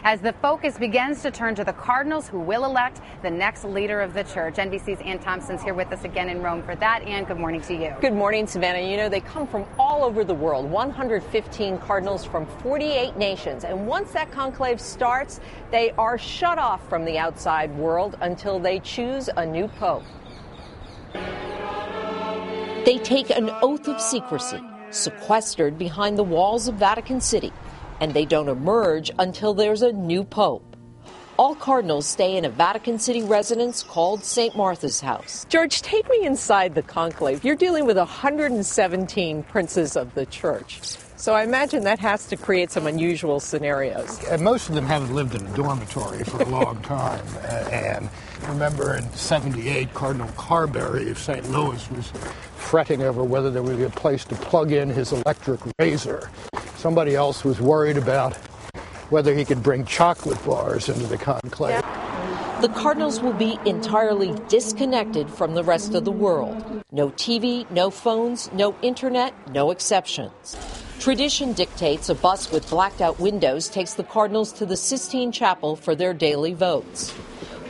as the focus begins to turn to the cardinals who will elect the next leader of the church. NBC's Ann Thompson's here with us again in Rome for that. Ann, good morning to you. Good morning, Savannah. You know, they come from all over the world, 115 cardinals from 48 nations. And once that conclave starts, they are shut off from the outside world until they choose a new pope. They take an oath of secrecy, sequestered behind the walls of Vatican City, and they don't emerge until there's a new pope. All cardinals stay in a Vatican City residence called St. Martha's House. George, take me inside the conclave. You're dealing with 117 princes of the church. So I imagine that has to create some unusual scenarios. And most of them haven't lived in a dormitory for a long time. And remember in 78, Cardinal Carberry of St. Louis was fretting over whether there would be a place to plug in his electric razor. Somebody else was worried about whether he could bring chocolate bars into the conclave. The cardinals will be entirely disconnected from the rest of the world. No TV, no phones, no internet, no exceptions. Tradition dictates a bus with blacked-out windows takes the cardinals to the Sistine Chapel for their daily votes.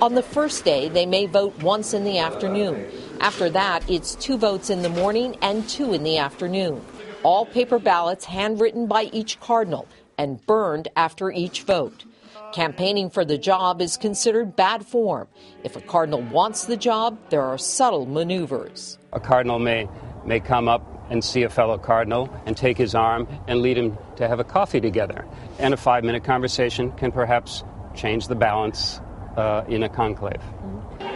On the first day, they may vote once in the afternoon. After that, it's 2 votes in the morning and 2 in the afternoon. All paper ballots handwritten by each cardinal and burned after each vote. Campaigning for the job is considered bad form. If a cardinal wants the job, there are subtle maneuvers. A cardinal may come up and see a fellow cardinal and take his arm and lead him to have a coffee together. And a 5-minute conversation can perhaps change the balance in a conclave.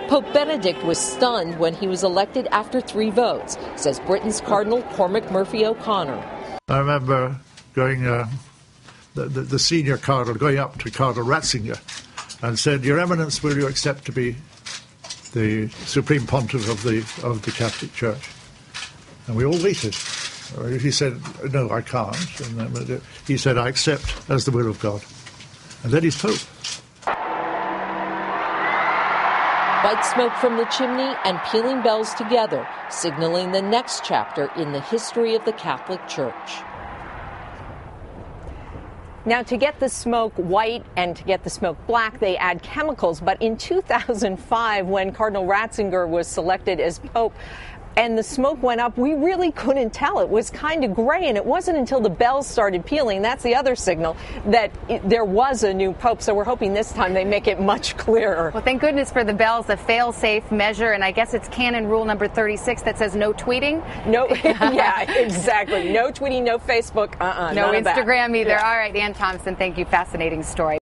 Pope Benedict was stunned when he was elected after 3 votes, says Britain's Cardinal Cormac Murphy O'Connor. I remember going, the senior cardinal going up to Cardinal Ratzinger and said, "Your Eminence, will you accept to be the Supreme Pontiff of the Catholic Church?" And we all waited. He said, "No, I can't." And then he said, "I accept as the will of God." And then he's Pope. White smoke from the chimney and pealing bells together, signaling the next chapter in the history of the Catholic Church. Now, to get the smoke white and to get the smoke black, they add chemicals. But in 2005, when Cardinal Ratzinger was selected as Pope, and the smoke went up, we really couldn't tell. It was kind of gray, and it wasn't until the bells started pealing, that's the other signal, that there was a new pope. So we're hoping this time they make it much clearer. Well, thank goodness for the bells, a fail-safe measure, and I guess it's canon rule number 36 that says no tweeting. No, yeah, exactly. No tweeting, no Facebook, no Instagram either. Yeah. All right, Ann Thompson, thank you. Fascinating story.